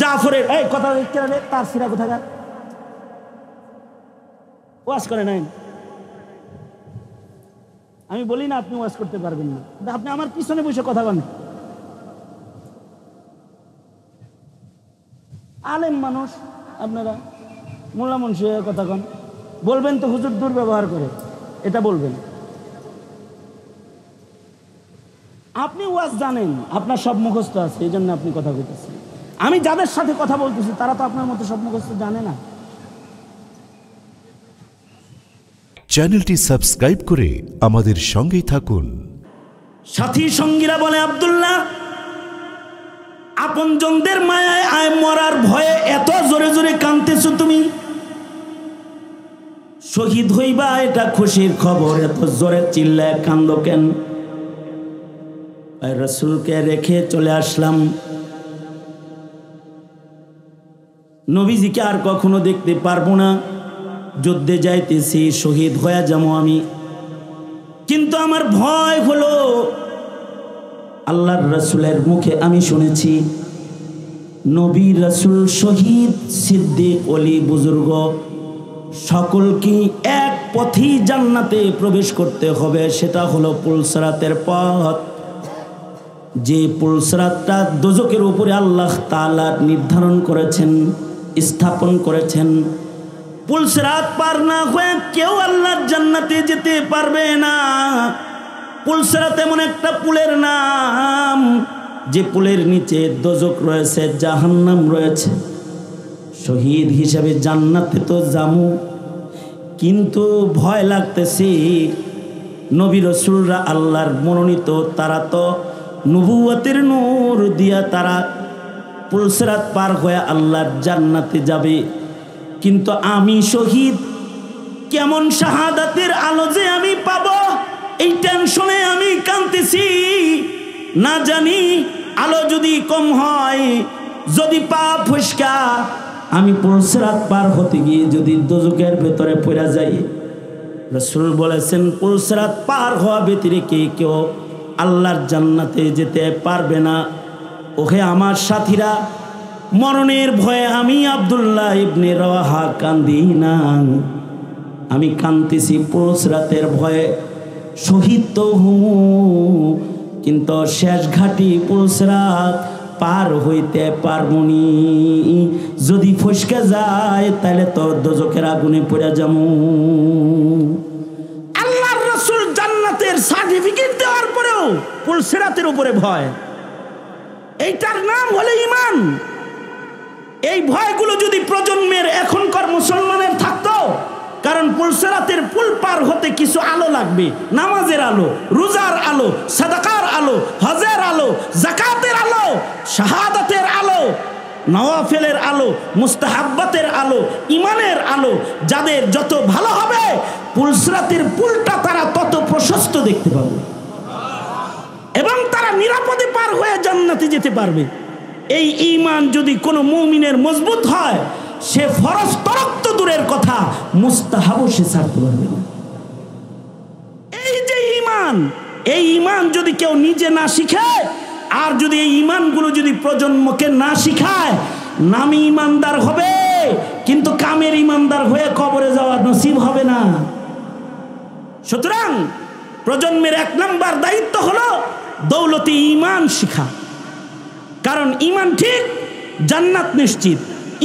জাফরের এই কথা কেন তার সিরা কোথাকার ওয়াজ করে নাই। আমি বলি না আপনি ওয়াজ করতে পারবেন না, আপনি আমার পিছনে বসে কথা বলেন। আলেম মানুষ আপনারা, মোল্লা মুন্সি কথা কন, বলবেন তো হুজুর দুর্ব্যবহার করে, এটা বলবেন। আপনি ওয়াজ জানেন, আপনার সব মুখস্থ আছে, এই জন্য আপনি কথা বলতেছেন। আমি যাদের সাথে কথা বলতেছি তারা তো আপনার মতো সব মুখস্থ জানে না। চ্যানেলটি সাবস্ক্রাইব করে আমাদের সঙ্গেই থাকুন। সাথী সঙ্গীরা বলে, আব্দুল্লাহ আপনজনদের মায়ায় আয় মরার ভয়ে এত জোরে জোরে কাঁদতেছো তুমি, শহীদ হইবা এটা খুশির খবর, এত জোরে চিল্লায় কান্দো কেন? রাসূলকে রেখে চলে আসলাম, নবীজিকে আর কখনো দেখতে পারবো না, যুদ্ধে যাইতেছি, শহীদ হয়ে যাবো আমি। কিন্তু আমার ভয় হলো, আল্লাহর রাসূলের মুখে আমি শুনেছি নবী রাসূল শহীদ সিদ্দিক ওলি বুজুর্গ সকলকে এক পথেই জান্নাতে প্রবেশ করতে হবে, সেটা হলো পুলসরাতের পথ। যে পুলসরাতটা দোজখের উপরে আল্লাহ তাআলা নির্ধারণ করেছেন, স্থাপন করেছেন। পুলসরাত পার না হয়ে কেউ আল্লাহর জান্নাতে যেতে পারবে না। পুলসরাত এমন একটা পুলের নাম, যে পুলের নিচে দোজখ রয়েছে, জাহান্নাম রয়েছে। শহীদ হিসাবে জান্নাতে তো যামু, কিন্তু ভয় লাগতেছে। নবী রাসূলরা আল্লাহর মনোনীত, তারা তো নবুয়তের নূর দিয়া তারা পুলসরাত পার হয়ে আল্লাহর জান্নাতে যাবে। কিন্তু আমি শহীদ, কেমন শাহাদাতের আলো যে আমি পাবো, এই টেনশনে আমি কাঁদতেছি। না জানি আলো যদি কম হয়, যদি পা ফসকা আমি পুলসরাত পার হতে গিয়ে যদি দোজখের ভেতরে পড়ে যাই। রাসূল বলেছেন পুলসরাত পার হওয়া ব্যতিরেকে কেউ আল্লাহর জান্নাতে যেতে পারবে না। ওহে আমার সাথীরা, মরণের ভয়ে আমি আব্দুল্লাহ ইবনে রাওয়াহা কান্দি না, আমি কাঁদতেছি পুলসরাতের ভয়ে। শহীদ তো হুমু, কিন্তু শেষ ঘাটি পুলসরাত পার হইতে পারবনি। যদি ফসকে যায় তাহলে তো দোজখের আগুনে পড়ে যাবো। আল্লাহর রাসূল জান্নাতের সার্টিফিকেট দেওয়ার পরেও পুলসরাতের উপরে ভয়, এইটার নাম হলো ঈমান। এই ভয়গুলো যদি প্রজন্মের এখনকার মুসলমানের থাকতো, কারণ পুলসরাতের পুল পার হতে কিছু আলো লাগবে, নামাজের আলো, রোজার আলো, সাদাকার আলো, হজের আলো, যাকাতের আলো, শাহাদাতের আলো, নওয়াফিলের আলো, মুস্তাহাব্বাতের আলো, ঈমানের আলো। যাদের যত ভালো হবে পুলসরাতের পুলটা তারা তত প্রশস্ত দেখতে পাবে এবং তারা নিরাপদে পার হয়ে জান্নাতে যেতে পারবে। এই ঈমান যদি কোনো মুমিনের মজবুত হয়, সে ফরজ তরক তো দূরের কথা, মুস্তাহাবও সে ছাড়তে পারবে না। এই যে ঈমান, এই ঈমান যদি কেউ নিজে না শিখে, আর যদি এই ঈমানগুলো যদি প্রজন্মকে না শিখায়, নামী ঈমানদার হবে কিন্তু কামের ঈমানদার হয়ে কবরে যাওয়ার নসিব হবে না। সুতরাং প্রজন্মের 1 নম্বর দায়িত্ব হলো দৌলতে ঈমান শিখা। কারণ ঈমান ঠিক, জান্নাত নিশ্চিত।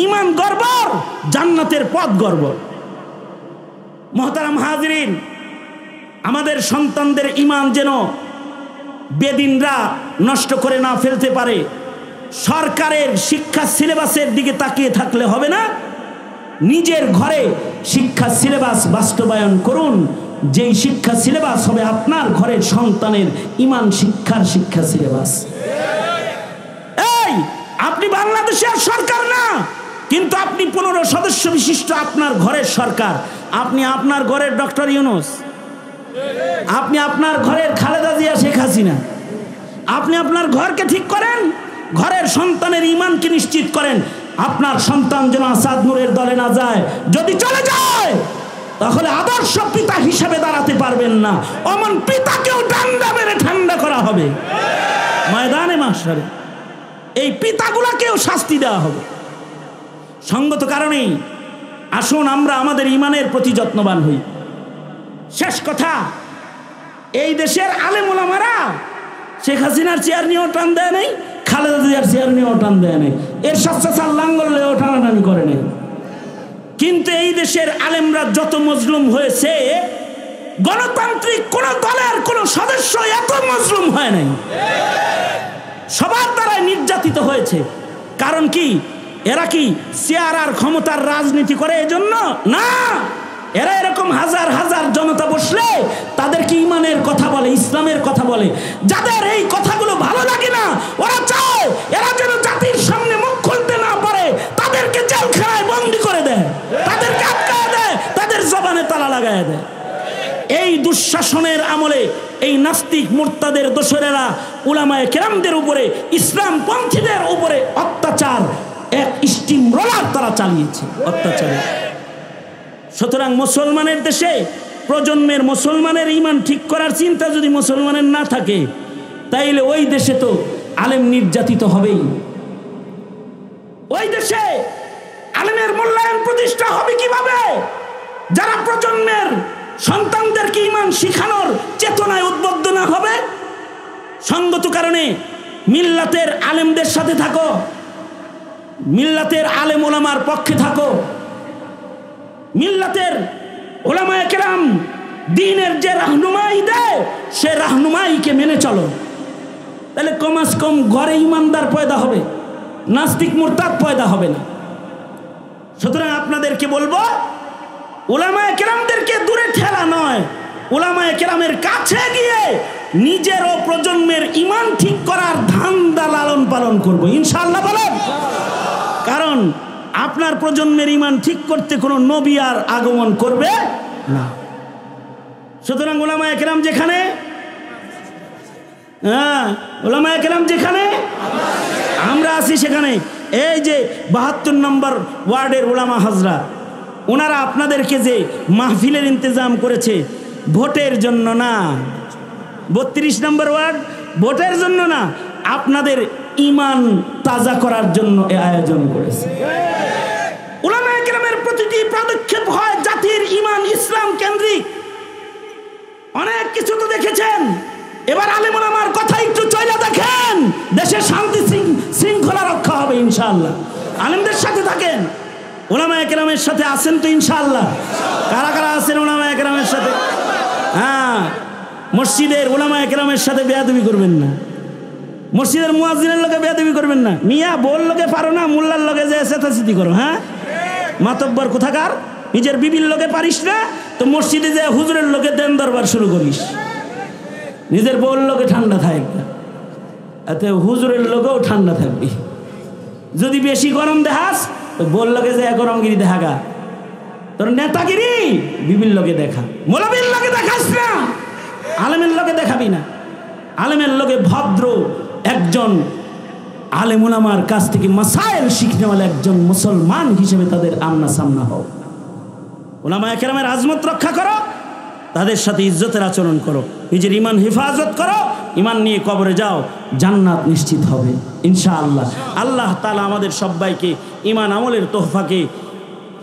ঈমান গর্বর, জান্নাতের পথ গর্বর। মুহতারাম হাজিরিন, আমাদের সন্তানদের ঈমান যেন বেদিনরা নষ্ট করে না ফেলতে পারে। সরকারের শিক্ষা সিলেবাসের দিকে তাকিয়ে থাকলে হবে না, নিজের ঘরে শিক্ষা সিলেবাস বাস্তবায়ন করুন। যেই শিক্ষা সিলেবাস হবে আপনার ঘরের সন্তানের ঈমান শিক্ষার শিক্ষা সিলেবাস। এই আপনি বাংলাদেশের সরকার না, কিন্তু আপনি 15 সদস্য বিশিষ্ট আপনার ঘরের সরকার। আপনি আপনার ঘরের ডক্টর ইউনূস, আপনি আপনার ঘরের খালেদা জিয়া, শেখ হাসিনা। আপনি আপনার ঘরকে ঠিক করেন, ঘরের সন্তানের ঈমানকে নিশ্চিত করেন। আপনার সন্তান যেন আসাদ নূরের দলে না যায়। যদি চলে যায় তাহলে আদর্শ পিতা হিসেবে দাঁড়াতে পারবেন না, অমন পিতাকেও ডান্ডা মেরে ঠান্ডা করা হবে ময়দানে মাশারে। এই পিতাগুলাকেও শাস্তি দেওয়া হবে। সঙ্গত কারণেই আসুন আমরা আমাদের ইমানের প্রতি যত্নবান হই। শেষ কথা, এই দেশের আলেম ওলামারা শেখ হাসিনার চেয়ার নিয়েও টান দেয় নাই, খালেদা জিয়ার চেয়ার নিয়েও টান দেয় নাই, এর স্বচ্ছাচার লাঙ্গলেও টানাটানি করে নেই। কিন্তু এই দেশের আলেমরা যত মজলুম হয়েছে, গণতান্ত্রিক কোন দলের কোন সদস্য এত মজলুম হয় নাই। সবার দ্বারাই নির্যাতিত হয়েছে। কারণ কি? এরা কি চেয়ার আর ক্ষমতার রাজনীতি করে এজন্য না। এরা এরকম হাজার হাজার জনতা বসলে তাদেরকে ইমানের কথা বলে, ইসলামের কথা বলে। যাদের এই কথাগুলো ভালো লাগে না, ওরা চায় এরা যেন জাতির সামনে মুখ খুলতে না পারে, তাদেরকে জেলখানায় বন্দী করে দেয়, তাদেরকে আটকায় দেয়, তাদের জবানে তালা লাগায় দেয়। এই দুঃশাসনের আমলে এই নাস্তিক মুরতাদের দোসরেরা উলামায়ে কেরামদের উপরে, ইসলাম পন্থীদের উপরে অত্যাচার, এক স্টিম রোলার তারা চালিয়েছে, অত্যাচারে। সুতরাং মুসলমানের দেশে প্রজন্মের মুসলমানের ঈমান ঠিক করার চিন্তা যদি মুসলমানের না থাকে, তাইলে ওই দেশে তো আলেম নির্যাতিত হবেই। ওই দেশে আলেমের মূল্যায়ন প্রতিষ্ঠা হবে কিভাবে? যারা প্রজন্মের সন্তানদেরকে ঈমান শিখানোর চেতনায় উদ্বুদ্ধ না হবে। সঙ্গত কারণে মিল্লাতের আলেমদের সাথে থাকো, মিল্লাতের আলেম ওলামার পক্ষে থাকো। মিল্লাতের ওলামায়ে কেরাম দ্বীনের যে রাহনুমাই দেয়, সে রাহনুমাইকে মেনে চলো। তাহলে কমাস কম ঘরে ইমানদার পয়দা হবে, নাস্তিক মুরতাদ পয়দা হবে না। সুতরাং আপনাদেরকে বলবো, উলামায়ে কেরামদেরকে দূরে ঠেলা নয়, উলামায়ে কেরামের কাছে গিয়ে নিজের ও প্রজন্মের ঈমান ঠিক করার ধান্দা লালন পালন করব ইনশাআল্লাহ বলেন। কারণ আপনার প্রজন্মের ঈমান ঠিক করতে কোনো নবী আর আগমন করবে না। সুতরাং উলামায়ে কেরাম যেখানে, উলামায়ে কেরাম যেখানে আমরা আছি সেখানে, এই যে ৭২ নম্বর ওয়ার্ডের উলামা হাজরা, ওনারা আপনাদেরকে যে মাহফিলের ইন্তজাম করেছে ভোটের জন্য না, ৩২ নম্বর ওয়ার্ড ভোটের জন্য না, আপনাদের ঈমান তাজা করার জন্য এই আয়োজন করেছে। উলামায়ে কেরামের প্রতিটি পদক্ষেপ হয় জাতির ঈমান ইসলাম কেন্দ্রিক। অনেক কিছু তো দেখেছেন, এবার আলেম ওলামার কথা একটু চলে দেখেন, দেশের শান্তি শৃঙ্খলা রক্ষা হবে ইনশাআল্লাহ। আলেমদের সাথে থাকেন, উলামায়ে কেরামের সাথে আছেন তো ইনশাআল্লাহ? কারা কারা আছেন উলামায়ে কেরামের সাথে? হ্যাঁ, মসজিদের উলামায়ে কেরামের সাথে বেয়াদবি করবেন না, মসজিদের মুয়াজ্জিনের লগে বেয়াদবি করবেন না। মিয়া বোর লগে পারো না, মোল্লার লগে যে চেতাচিতি করো। হ্যাঁ, মাতব্বর কোথাকার, নিজের বিবির লগে পারিস না তো মসজিদে যে হুজুরের লগে দেন দরবার শুরু করিস। নিজের বোর লগে ঠান্ডা থাকবে, এতে হুজুরের লগেও ঠান্ডা থাকবি। যদি বেশি গরম দেখাস তো বোর লগে যে গরমগিরি দেখাগা, তোর নেতাগিরি বিবির লগে দেখা, মোলাবির লগে দেখাস না, আলেমের লগে দেখাবি না। আলেমের লগে ভদ্র একজন আলেম ওলামার কাছ থেকে মাসাইল শিখনেওয়ালা একজন মুসলমান হিসেবে তাদের আমনা সামনা হও। উলামায়ে কেরামের আজমত রক্ষা করো, তাদের সাথে ইজ্জতের আচরণ করো, নিজের ঈমান হেফাজত করো, ঈমান নিয়ে কবরে যাও, জান্নাত নিশ্চিত হবে ইনশাআল্লাহ। আল্লাহ তাআলা আমাদের সবাইকে ঈমান আমলের তোহফাকে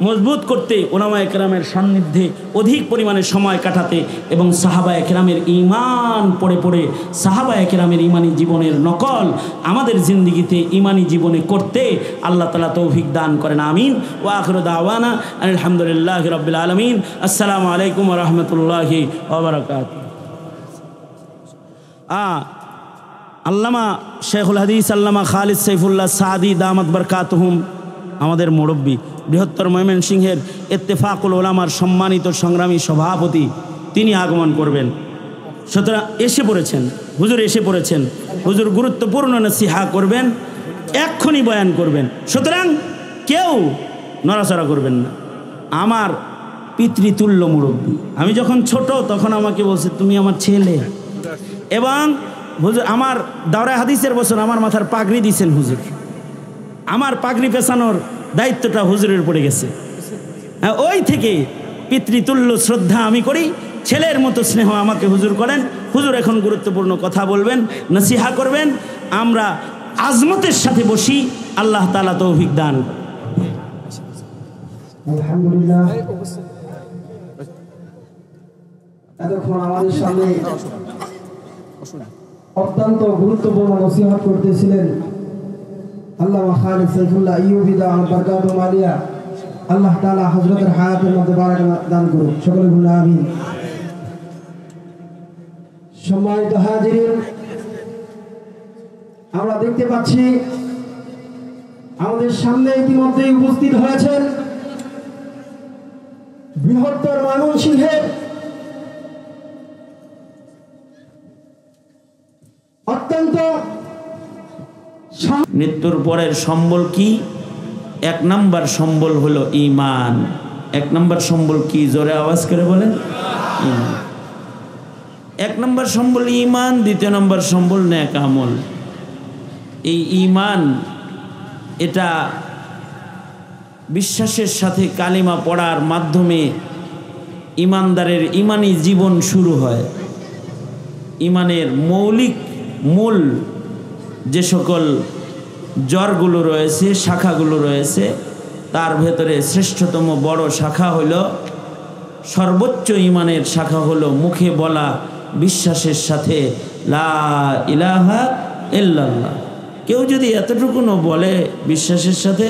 মজবুত করতে, উলামায়ে কেরামের সান্নিধ্যে অধিক পরিমাণে সময় কাটাতে এবং সাহাবায়ে কেরামের ঈমান পড়ে পড়ে সাহাবায়ে কেরামের ঈমানি জীবনের নকল আমাদের জিন্দেগিতে ঈমানি জীবনে করতে আল্লাহ তাআলা তৌফিক দান করেন। আমিন। ওয়া আখিরু দাওয়ানা আলহামদুলিল্লাহি রাব্বিল আলামিন। আসসালামু আলাইকুম ওয়া রাহমাতুল্লাহি ওয়া বারাকাতুহু। আল্লামা শেখুল হাদিস আল্লামা খালিদ সাইফুল্লাহ সাদি দামাত বরকাতুহুম, আমাদের মুরব্বী, বৃহত্তর ময়মনসিংহের ইত্তেফাকুল উলামার সম্মানিত সংগ্রামী সভাপতি, তিনি আগমন করবেন। সুতরাং এসে পড়েছেন, হুজুর এসে পড়েছেন, হুজুর গুরুত্বপূর্ণ নসিহা করবেন, এক্ষুনি বয়ান করবেন। সুতরাং কেউ নড়াচড়া করবেন না। আমার পিতৃতুল্য মুরব্বী, আমি যখন ছোট তখন আমাকে বলছে তুমি আমার ছেলে, এবং হুজুর আমার দাওরায়ে হাদিসের বছর আমার মাথার পাগড়ি দিয়েছেন হুজুর, আমার পাগড়ি পেছানোর দায়িত্বটা হুজুরের পড়ে গেছে। ওই থেকে পিতৃতুল্য শ্রদ্ধা আমি করি, ছেলের মতো স্নেহ আমাকে হুজুর করেন। হুজুর এখন গুরুত্বপূর্ণ কথা বলবেন, নসিহা করবেন। আমরা আজমতের সাথে বসি। আল্লাহ তাআলা তৌফিক দান। আলহামদুলিল্লাহ, এতক্ষণ আমাদের সামনে অত্যন্ত গুরুত্বপূর্ণ নসিহত করতেছিলেন আল্লামা খালিদ সাইফুল্লাহ আইয়ুবী দামাত বারকাতুহু আলিয়া। আল্লাহ তাআলা হযরতের হায়াতের মধ্যে বারাকা দান করুন, সকলে বলুন আমিন। সম্মানিত হাজিরিন, আমরা দেখতে পাচ্ছি আমাদের সামনে ইতিমধ্যেই উপস্থিত হয়েছেন বৃহত্তর ময়মনসিংহের অত্যন্ত মৃত্যুর পরের সম্বল কি? এক নাম্বার সম্বল হলো ঈমান। এক নাম্বার সম্বল কি? জোরে আওয়াজ করে বলেন। ঈমান। এক নাম্বার সম্বল ঈমান, দ্বিতীয় নাম্বার সম্বল নেক আমল। এই ঈমান এটা বিশ্বাসের সাথে কালিমা পড়ার মাধ্যমে ঈমানদারের ঈমানি জীবন শুরু হয়। ঈমানের মৌলিক মূল যে সকল জড়গুলো রয়েছে, শাখাগুলো রয়েছে, তার ভেতরে শ্রেষ্ঠতম বড় শাখা হল, সর্বোচ্চ ঈমানের শাখা হলো মুখে বলা বিশ্বাসের সাথে লা ইলাহা ইল্লাল্লাহ। কেউ যদি এতটুকুনো বলে বিশ্বাসের সাথে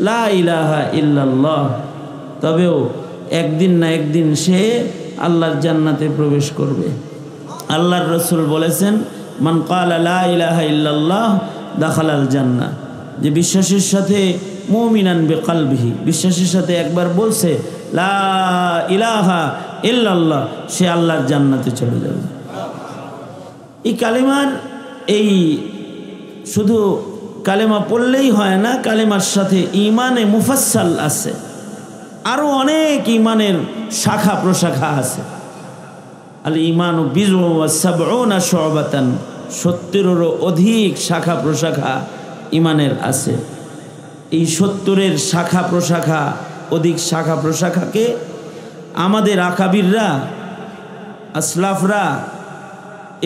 লা ইলাহা ইল্লাল্লাহ, তবেও একদিন না একদিন সে আল্লাহর জান্নাতে প্রবেশ করবে। আল্লাহর রাসূল বলেছেন, মান ক্বালা লা ইলাহা ইল্লাল্লাহ দাখালাল জান্নাহ। যে বিশ্বাসের সাথে মুমিনান বিকলবিহি, বিশ্বাসের সাথে একবার বলছে লা ইলাহা ইল্লাল্লাহ, সে আল্লাহর জান্নাতে চলে যাবে। এই কালিমার এই শুধু কালেমা পড়লেই হয় না, কালেমার সাথে ঈমানে মুফাসসাল আছে, আরও অনেক ঈমানের শাখা প্রশাখা আছে। আল ঈমানু বিজউন ওয়া সাবউনা শু'বাতান, 70-এরও অধিক শাখা প্রশাখা ঈমানের আছে। এই 70-এর শাখা প্রশাখা, অধিক শাখা প্রশাখাকে আমাদের আকাবিররা, আসলাফরা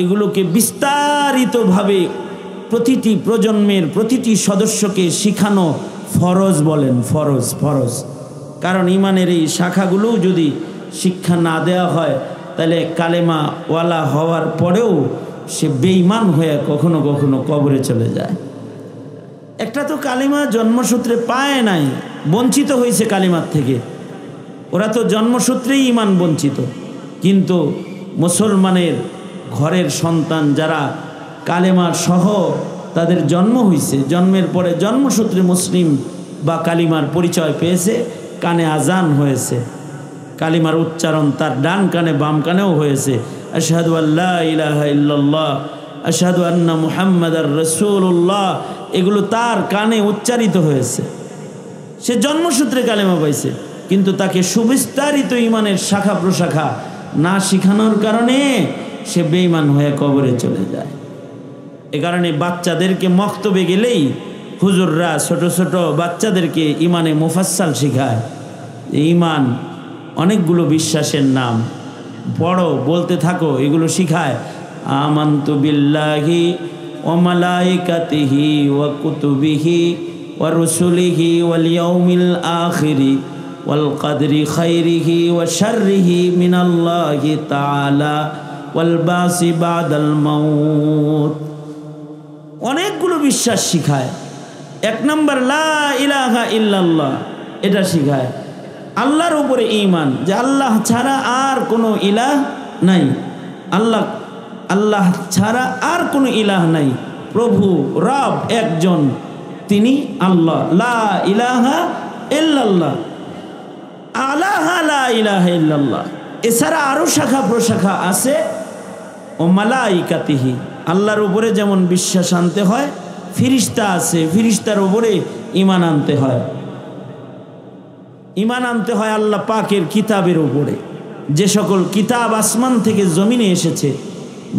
এগুলোকে বিস্তারিতভাবে প্রতিটি প্রজন্মের প্রতিটি সদস্যকে শিখানো ফরজ বলেন। ফরজ, ফরজ। কারণ ঈমানের এই শাখাগুলোও যদি শিক্ষা না দেওয়া হয়, তাহলে কালেমা ওয়ালা হওয়ার পরেও সে বেঈমান হয়ে কখনো কখনো কবরে চলে যায়। একটা তো কালিমা জন্মসূত্রে পায় নাই, বঞ্চিত হয়েছে কালিমার থেকে। ওরা তো জন্মসূত্রেই ঈমান বঞ্চিত। কিন্তু মুসলমানের ঘরের সন্তান যারা কালেমা সহ তাদের জন্ম হয়েছে, জন্মের পরে জন্মসূত্রে মুসলিম বা কালিমার পরিচয় পেয়েছে, কানে আজান হয়েছে, কালিমার উচ্চারণ তার ডান কানে বাম কানেও হয়েছে, আশহাদু আল্লা ইলাহা ইল্লাল্লাহ, আশহাদু আন্না মুহাম্মাদার রাসূলুল্লাহ, এগুলো তার কানে উচ্চারিত হয়েছে। সে জন্মসূত্রে কালেমা পাইছে, কিন্তু তাকে সুবিস্তারিত ঈমানের শাখা প্রশাখা না শিখানোর কারণে সে বেঈমান হয়ে কবরে চলে যায়। এ কারণে বাচ্চাদেরকে মক্তবে গেলেই হুজুররা ছোট ছোট বাচ্চাদেরকে ঈমানে মুফাসসাল শিখায়। ঈমান অনেকগুলো বিশ্বাসের নাম, পড়ো, বলতে থাকো, এগুলো শিখায়। আমানতু বিল্লাহি ওয়া মালাইকাতিহি ওয়া কুতুবিহি ওয়া রুসুলিহি ওয়াল ইয়াউমিল আখিরি ওয়াল কদরি খাইরিহি ওয়া শাররিহি মিনাল্লাহি তাআলা ওয়াল বাসি বাদাল মাউত। অনেকগুলো বিশ্বাস শিখায়। এক নম্বর লা ইলাহা ইল্লাল্লাহ, এটা শিখায়। আল্লাহর উপরে ঈমান, যে আল্লাহ ছাড়া আর কোনো ইলাহ নাই, আল্লাহ ছাড়া আর কোনো ইলাহ নাই, প্রভু রব একজন, তিনি আল্লাহ। লা ইলাহা ইল্লাল্লাহ, আলাহা লা ইলাহা ইল্লাল্লাহ। এছাড়া আরও শাখা প্রশাখা আছে। ও মালাইকাতিহি, আল্লাহর উপরে যেমন বিশ্বাস আনতে হয়, ফিরিস্তা আছে, ফিরিস্তার উপরে ঈমান আনতে হয়। ঈমান আনতে হয় আল্লাহ পাকের কিতাবের উপরে, যে সকল কিতাব আসমান থেকে জমিনে এসেছে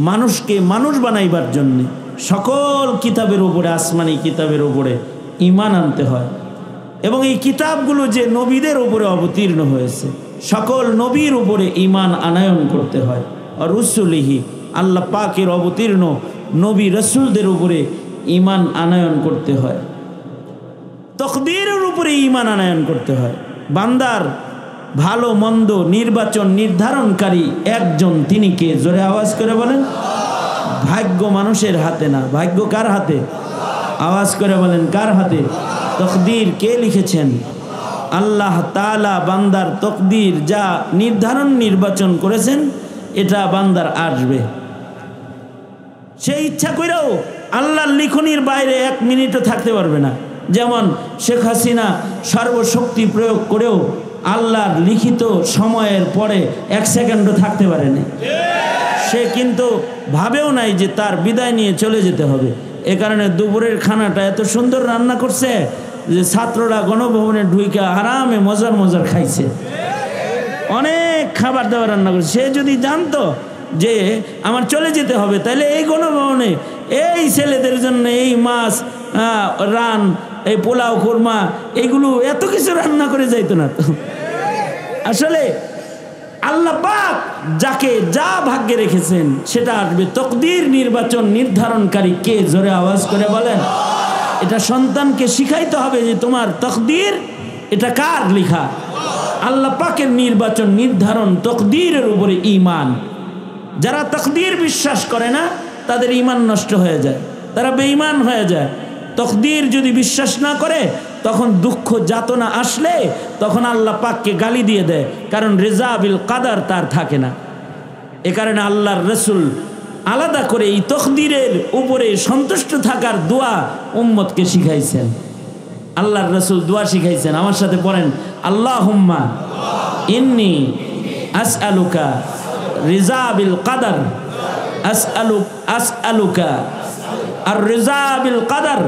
মানুষকে মানুষ বানাইবার জন্যে, সকল কিতাবের উপরে, আসমানি কিতাবের উপরে ঈমান আনতে হয়। এবং এই কিতাবগুলো যে নবীদের উপরে অবতীর্ণ হয়েছে, সকল নবীর উপরে ঈমান আনায়ন করতে হয়। আর রুসুলিহি, আল্লাহ পাকের অবতীর্ণ নবী রসুলদের উপরে ঈমান আনয়ন করতে হয়, তাকদীরের উপরে ঈমান আনয়ন করতে হয়। বান্দার ভালো মন্দ নির্বাচন নির্ধারণকারী একজন, তিনি কে? জোরে আওয়াজ করে বলেন। ভাগ্য মানুষের হাতে না, ভাগ্য কার হাতে? আওয়াজ করে বলেন, কার হাতে? তাকদীর কে লিখেছেন? আল্লাহ তাআলা বান্দার তাকদীর যা নির্ধারণ নির্বাচন করেছেন এটা বান্দার আসবে। সে ইচ্ছা করেও আল্লাহর লিখনির বাইরে 1 মিনিটও থাকতে পারবে না। যেমন শেখ হাসিনা সর্বশক্তি প্রয়োগ করেও আল্লাহর লিখিত সময়ের পরে 1 সেকেন্ডও থাকতে পারেনি। সে কিন্তু ভাবেও নাই যে তার বিদায় নিয়ে চলে যেতে হবে। এ কারণে দুপুরের খানাটা এত সুন্দর রান্না করছে যে ছাত্ররা গণভবনে ঢুইকে আরামে মজার মজার খাইছে। অনেক খাবার দাবার রান্না করছে। সে যদি জানতো যে আমার চলে যেতে হবে, তাহলে এই গণভবনে এই ছেলেদের জন্য এই মাছ রান, এই পোলাও কোরমা, এইগুলো এত কিছু রান্না করে যাইতো না তো। আসলে আল্লাহ পাক যাকে যা ভাগ্যে রেখেছেন সেটা আসবে। তাকদীর নির্বাচন নির্ধারণকারী কে? জোরে আওয়াজ করে বলেন। এটা সন্তানকে শিখাইতে হবে যে তোমার তাকদীর এটা কার লেখা? আল্লাহ পাকের নির্বাচন নির্ধারণ, তাকদীরের উপরে ঈমান। যারা তাকদীর বিশ্বাস করে না তাদের ঈমান নষ্ট হয়ে যায়, তারা বেঈমান হয়ে যায়। তাকদীর যদি বিশ্বাস না করে তখন দুঃখ যাতনা আসলে তখন আল্লাহ পাককে গালি দিয়ে দেয়, কারণ রেজা বিল কাদার তার থাকে না। এ কারণে আল্লাহর রাসূল আলাদা করে এই তাকদীরের উপরে সন্তুষ্ট থাকার দোয়া উম্মতকে শিখাইছেন। আল্লাহর রাসূল দোয়া শিখাইছেন, আমার সাথে পড়েন, আল্লাহুম্মা ইন্নী আসআলুকা রিজা বিল কাদার, আসআলুকা আর রিজা বিল কাদার।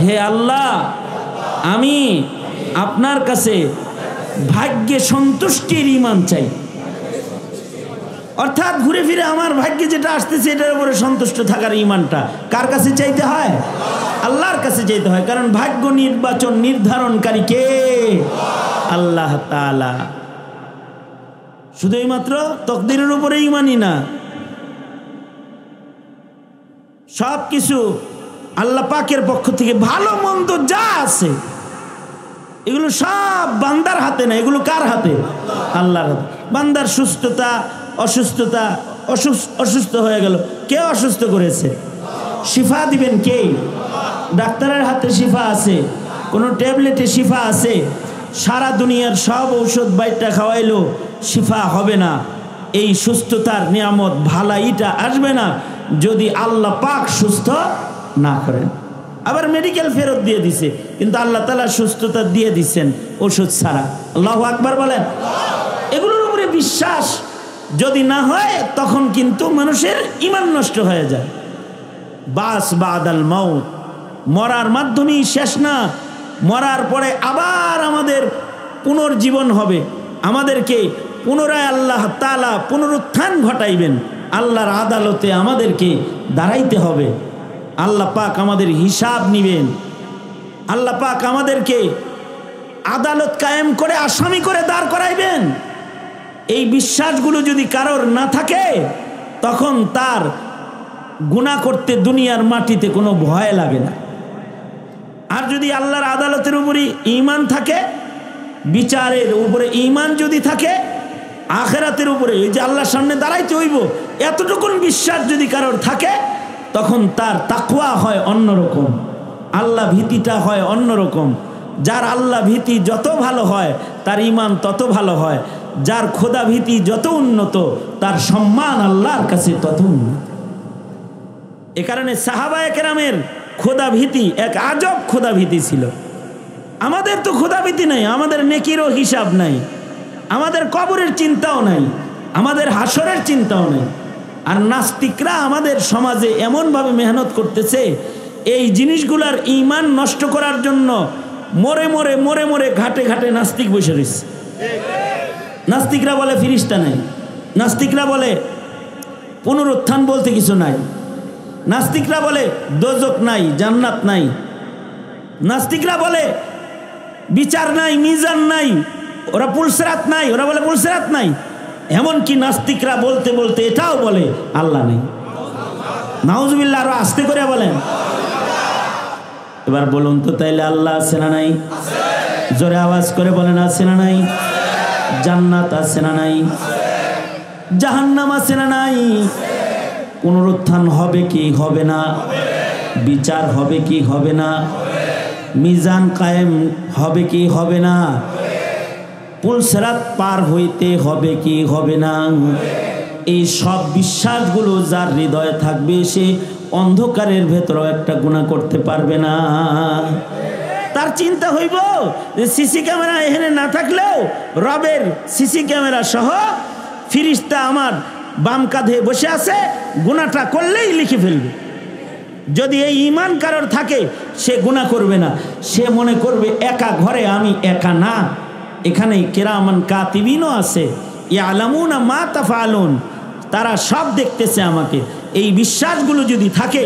হে আল্লাহ, আমি আপনার কাছে ভাগ্যে সন্তুষ্টির ঈমান চাই। অর্থাৎ ঘুরে ফিরে আমার ভাগ্যে যেটা আসতেছে এটার উপরে সন্তুষ্ট থাকার ঈমানটা কার কাছে চাইতে হয়? আল্লাহর কাছে চাইতে হয়। কারণ ভাগ্য নির্বাচন নির্ধারণকারী কে? আল্লাহ তাআলা। শুধুই মাত্র তাকদীরের উপরে ঈমানই না, সব কিছু আল্লাহ পাকের পক্ষ থেকে ভালো মন্দ যা আছে এগুলো সব বান্দার হাতে না, এগুলো কার হাতে? আল্লাহর হাতে। বান্দার সুস্থতা অসুস্থতা, অসুস্থ হয়ে গেল, কে অসুস্থ করেছে? শিফা দিবেন কে? ডাক্তারের হাতে শিফা আছে, কোনো ট্যাবলেটে শিফা আছে? সারা দুনিয়ার সব ঔষধ বাইটা খাওয়াইলো শিফা হবে না। এই সুস্থতার নিয়ামত ভালাইটা আসবে না যদি আল্লাহ পাক সুস্থ না করেন। আবার মেডিকেল ফেরত দিয়ে দিছে, কিন্তু আল্লাহ তাআলা সুস্থতা দিয়ে দিচ্ছেন ওষুধ ছাড়া। আল্লাহু আকবার বলেন। এগুলোর উপরে বিশ্বাস যদি না হয় তখন কিন্তু মানুষের ঈমান নষ্ট হয়ে যায়। বাস বাদাল মাউত, মরার মাধ্যমেই শেষ না, মরার পরে আবার আমাদের পুনর্জীবন হবে। আমাদেরকে পুনরায় আল্লাহ তাআলা পুনরুত্থান ঘটাইবেন, আল্লাহর আদালতে আমাদেরকে দাঁড়াইতে হবে। আল্লাহ পাক আমাদের হিসাব নিবেন, আল্লাহ পাক আমাদেরকে আদালত কায়েম করে আসামি করে দাঁড় করাইবেন। এই বিশ্বাসগুলো যদি কারোর না থাকে তখন তার গুনাহ করতে দুনিয়ার মাটিতে কোনো ভয় লাগে না। আর যদি আল্লাহর আদালতের উপরে ঈমান থাকে, বিচারের উপরে ঈমান যদি থাকে, আখিরাতের উপরে এই যে আল্লাহর সামনে দাঁড়াইতে হইব এতটুকুন বিশ্বাস যদি কারোর থাকে তখন তার তাকওয়া হয় অন্যরকম, আল্লাহ ভীতিটা হয় অন্যরকম। যার আল্লাহ ভীতি যত ভালো হয় তার ঈমান তত ভালো হয়, যার খোদা ভীতি যত উন্নত তার সম্মান আল্লাহর কাছে তত উন্নত। এ কারণে সাহাবায়ে কেরামের খোদা ভীতি এক আজব খোদা ভীতি ছিল। আমাদের তো খোদা ভীতি নাই, আমাদের নেকিরও হিসাব নাই, আমাদের কবরের চিন্তাও নাই, আমাদের হাসরের চিন্তাও নাই। আর নাস্তিকরা আমাদের সমাজে এমনভাবে মেহনত করতেছে এই জিনিসগুলার ঈমান নষ্ট করার জন্য। মরে মরে মরে মরে ঘাটে ঘাটে নাস্তিক বসে রয়েছে। নাস্তিকরা বলে ফিরিস্তা নাই, নাস্তিকরা বলে পুনরুত্থান বলতে কিছু নাই, নাস্তিকরা বলে দোজক নাই, জান্নাত নাই, নাস্তিকরা বলে বিচার নাই, মিজান নাই, ওরা পুলসিরাত নাই, ওরা বলে পুলসিরাত নাই। এমনকি নাস্তিকরা বলতে বলতে এটাও বলে আল্লাহ নেই। নাউজুবিল্লাহ, আরো আস্তে করে বলেন। এবার বলুন তো তাইলে আল্লাহ আছে না নাই? জোরে আওয়াজ করে বলেন, আছে না নাই? জান্নাত আছে না নাই? জাহান্নাম আছে না নাই? পুনরুত্থান হবে কি হবে না? বিচার হবে কি হবে না? মিজান কায়েম হবে কি হবে না? পুলসিরাত পার হইতে হবে কি হবে না? এই সব বিশ্বাসগুলো যার হৃদয়ে থাকবে, সে অন্ধকারের ভেতরেও একটা গুনাহ করতে পারবে না। তার চিন্তা হইব যে সিসি ক্যামেরা এখানে না থাকলেও রবের সিসি ক্যামেরা সহ ফিরিস্তা আমার বাম কাঁধে বসে আছে, গুনাহটা করলেই লিখে ফেলবে। যদি এই ঈমান কারোর থাকে, সে গুনাহ করবে না। সে মনে করবে একা ঘরে আমি একা না, এখানে কিরামান কাতিবিনও আছে, ইয়ালামুনা মা তাফআলুন, তারা সব দেখতেছে আমাকে। এই বিশ্বাসগুলো যদি থাকে,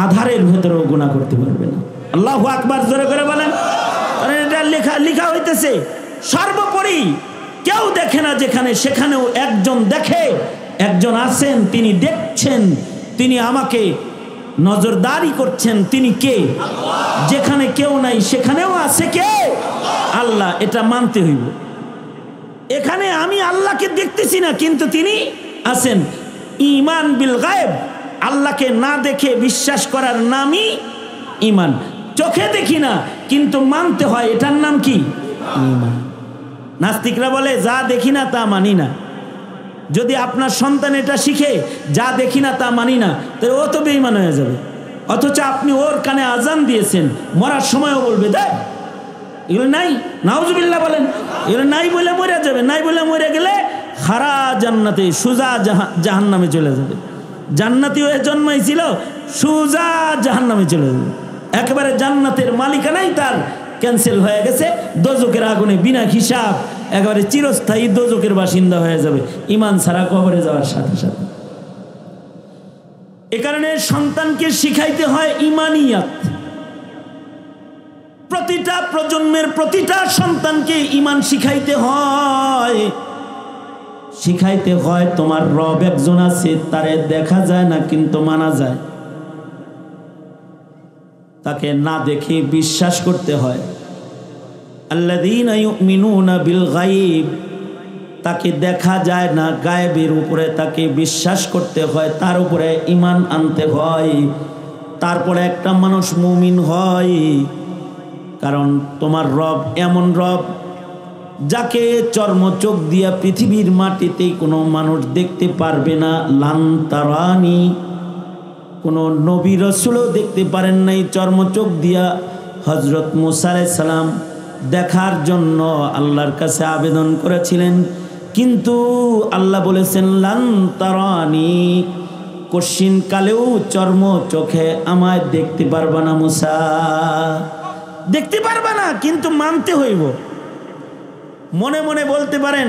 আধারের ভেতরেও গুনাহ করতে পারবে না। আল্লাহু আকবার, জোরে করে বলেন। কারণ এটা লেখা হইতেছে সর্বোপরি কেউ দেখে না যেখানে, সেখানেও একজন দেখে, একজন আছেন, তিনি দেখছেন, তিনি আমাকে নজরদারি করছেন। তিনি কে? যেখানে কেউ নাই সেখানেও আছে কে? আল্লাহ। এটা মানতে হইব। এখানে আমি আল্লাহকে দেখতেছি না, কিন্তু তিনি আছেন। ঈমান বিল গায়েব, আল্লাহকে না দেখে বিশ্বাস করার নামই ঈমান। চোখে দেখি না কিন্তু মানতে হয়, এটার নাম কি? ঈমান। নাস্তিকরা বলে যা দেখি না তা মানি না। যদি আপনার সন্তান এটা শিখে যা দেখি না তা মানি না, তো ও তো বেঈমান হয়ে যাবে। অথচ আপনি ওর কানে আজান দিয়েছেন, মরার সময়ও বলবে দেখ এগুলো নাই, নাউজুবিল্লাহ বলেন। এগুলো নাই বলে মরে যাবে, নাই বলে মরে গেলে খারা জান্নাতে সুজা জাহান্নামে চলে যাবে। জান্নাতি হয়ে জন্মাইছিল, সুজা জাহান্নামে চলে যাবে। একেবারে জান্নাতের মালিকানাই তার ক্যান্সেল হয়ে গেছে, দোজকের আগুনে বিনা হিসাব একেবারে চিরস্থায়ী দোজকের বাসিন্দা হয়ে যাবে ঈমান ছাড়া কবরে যাওয়ার সাথে সাথে। এ কারণে সন্তানকে শিখাইতে হয় ঈমানিয়াত। প্রতিটা প্রজন্মের প্রতিটা সন্তানকে ঈমান শিখাইতে হয়। শিখাইতে হয় তোমার রব একজন আছে, তারে দেখা যায় না কিন্তু মানা যায়। তাকে না দেখে বিশ্বাস করতে হয়। আল্লাযীনা ইউমিনুনা বিল গায়ব, তাকে দেখা যায় না, গায়েবের উপরে তাকে বিশ্বাস করতে হয়, তার উপরে ঈমান আনতে হয়, তারপরে একটা মানুষ মুমিন হয়। কারণ তোমার রব এমন রব যাকে চর্মচোখ দিয়া পৃথিবীর মাটিতে কোনো মানুষ দেখতে পারবে না। লান তারানি, কোনো নবী রাসূলও দেখতে পারেন নাই চর্মচোখ দিয়া। হযরত মুসা আলাইহিস সালাম দেখার জন্য আল্লাহর কাছে আবেদন করেছিলেন, কিন্তু আল্লাহ বলেছেন লান তারানি, কশিন কালেও চর্ম চোখে আমায় দেখতে পারবা না মুসা, দেখতে পারবা না, কিন্তু মানতে হইব। মনে মনে বলতে পারেন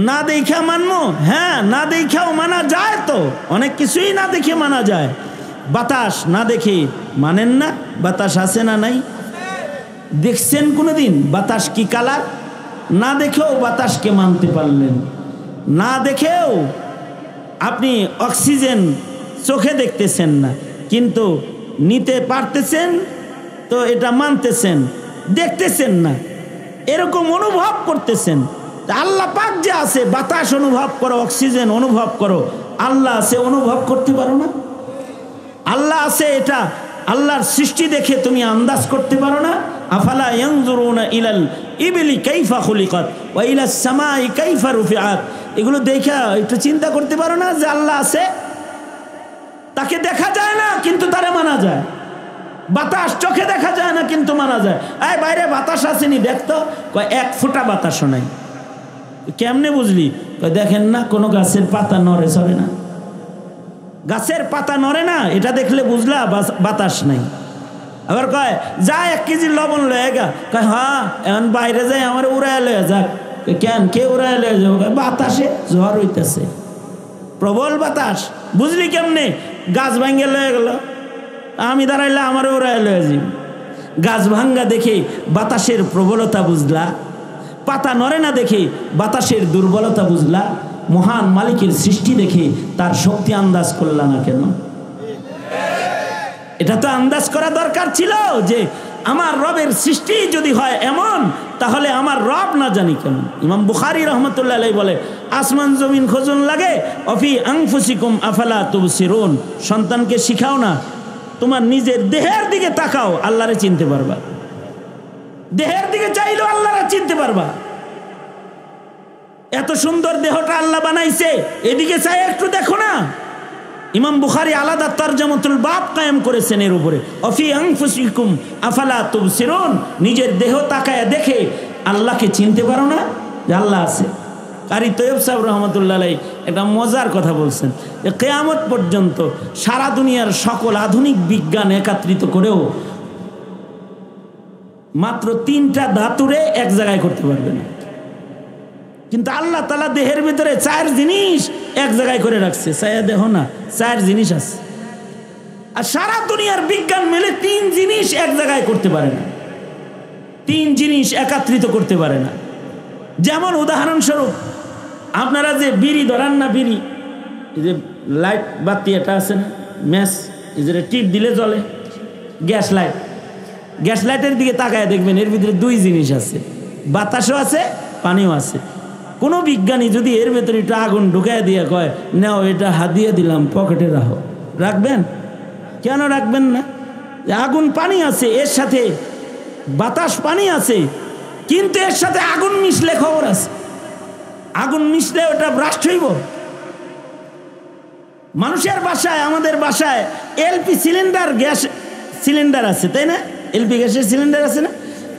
না দেখা মানবো, হ্যাঁ না দেখাও মানা যায়, তো অনেক কিছুই না দেখে মানা যায়। বাতাস না দেখে মানেন না? বাতাস আছে না নাই? দেখছেন কোনোদিন বাতাস কি কালার? না দেখেও বাতাসকে মানতে পারলেন। না দেখেও আপনি অক্সিজেন চোখে দেখতেছেন না, কিন্তু নিতে পারতেছেন, তো এটা মানতেছেন। দেখতেছেন না, এরকম অনুভব করতেছেন। আল্লাহ পাক যে আছে, বাতাস অনুভব করো, অক্সিজেন অনুভব করো, আল্লাহ আছে অনুভব করতে পারো না? আল্লাহ আছে এটা আল্লাহর সৃষ্টি দেখে তুমি আন্দাজ করতে পারো না? আফালা ইয়ানজুরুনা ইলাল ইবলি কাইফা খুলিকাত ওয়া ইলাস সামাই কাইফা রুফিআত, এগুলো দেখা একটু চিন্তা করতে পারো না যে আল্লাহ আছে? তাকে দেখা যায় না কিন্তু তারে মানা যায়। বাতাস চোখে দেখা যায় না কিন্তু মানা যায়। এই বাইরে বাতাস আসেনি দেখতো, কয় এক ফোঁটা বাতাসও নাই। কেমনে বুঝলি? কয় দেখেন না কোনো গাছের পাতা নড়ে চড়ে না, গাছের পাতা নড়ে না, এটা দেখলে বুঝলা বাতাস নাই। আবার কয় যা 1 কেজি লবণ লয়ে গা, কয় হ্যাঁ এখন বাইরে যাই আমার উড়ায় লয়ে যাক। কেন কে উড়ায় লয়ে যাবো? বাতাসে ঝড় হইতেছে, প্রবল বাতাস। বুঝলি কেমনে? গাছ ভাঙ্গে লয়ে গেল, আমি দাঁড়াইলে আমার উড়ায় লয়ে যাই। গাছ ভাঙ্গা দেখে বাতাসের প্রবলতা বুঝলা, পাতা নড়ে না দেখে বাতাসের দুর্বলতা বুঝলা। মহান মালিকের সৃষ্টি দেখে তার শক্তি আন্দাজ করলা না কেন? এটা তো আন্দাজ করা দরকার ছিল যে আমার রবের সৃষ্টি যদি হয় এমন, তাহলে আমার রব না জানি কেমন। ইমাম বুখারী রহমতুল্লাহ আলাইহি বলে, আসমান জমিন খোঁজন লাগে অফি আনফুসিকুম আফালা তুবসিরুন, সন্তানকে শিখাও না, তোমার নিজের দেহের দিকে তাকাও, আল্লাহরে চিনতে পারবা। দেহের দিকে চাইলেও আল্লাহরে চিনতে পারবা। এত সুন্দর দেহটা আল্লাহ বানাইছে, এদিকে চাই একটু দেখো না। ইমাম বুখারী আলাদা তরজমাতুল বাব কায়েম করেছেন এর উপরে, অফি আনফুসিকুম আফালা তুবসিরুন, নিজের দেহ তাকায় দেখে আল্লাহকে চিনতে পারো না যে আল্লাহ আছে। কারি তৈয়ব সাহেব রহমতুল্লাহ আলাইহি একটা মজার কথা বলছেন যে কিয়ামত পর্যন্ত সারা দুনিয়ার সকল আধুনিক বিজ্ঞান একত্রিত করেও মাত্র 3টা ধাতুরে এক জায়গায় করতে পারবে না, কিন্তু আল্লাহ তাআলা দেহের ভিতরে 4 জিনিস এক জায়গায় করে রাখছে। চাইয়া দেখো না, 4 জিনিস আছে। আর সারা দুনিয়ার বিজ্ঞান মিলে 3 জিনিস এক জায়গায় করতে পারে না, 3 জিনিস একত্রিত করতে পারে না। যেমন উদাহরণস্বরূপ, আপনারা যে বিড়ি ধরান না, বিড়ি এই যে লাইট বাতি এটা আছে না, ম্যাচ, এই যে টিপ দিলে জ্বলে, গ্যাস লাইট, গ্যাস লাইটের দিকে তাকায় দেখবেন এর ভিতরে 2 জিনিস আছে, বাতাসও আছে পানিও আছে। কোনো বিজ্ঞানী যদি এর ভেতরে একটু আগুন ঢুকায় দিয়ে কয় নাও এটা হাদিয়ে দিলাম, পকেটে রাখো, রাখবেন? কেন রাখবেন না? আগুন পানি আছে, এর সাথে বাতাস পানি আছে, কিন্তু এর সাথে আগুন মিশলে খবর আছে, আগুন মিশলে ওটা ব্রাস্ট হইব। মানুষের বাসায়, আমাদের বাসায় এলপি সিলিন্ডার, গ্যাস সিলিন্ডার আছে, তাই না? এলপি গ্যাসের সিলিন্ডার আছে না?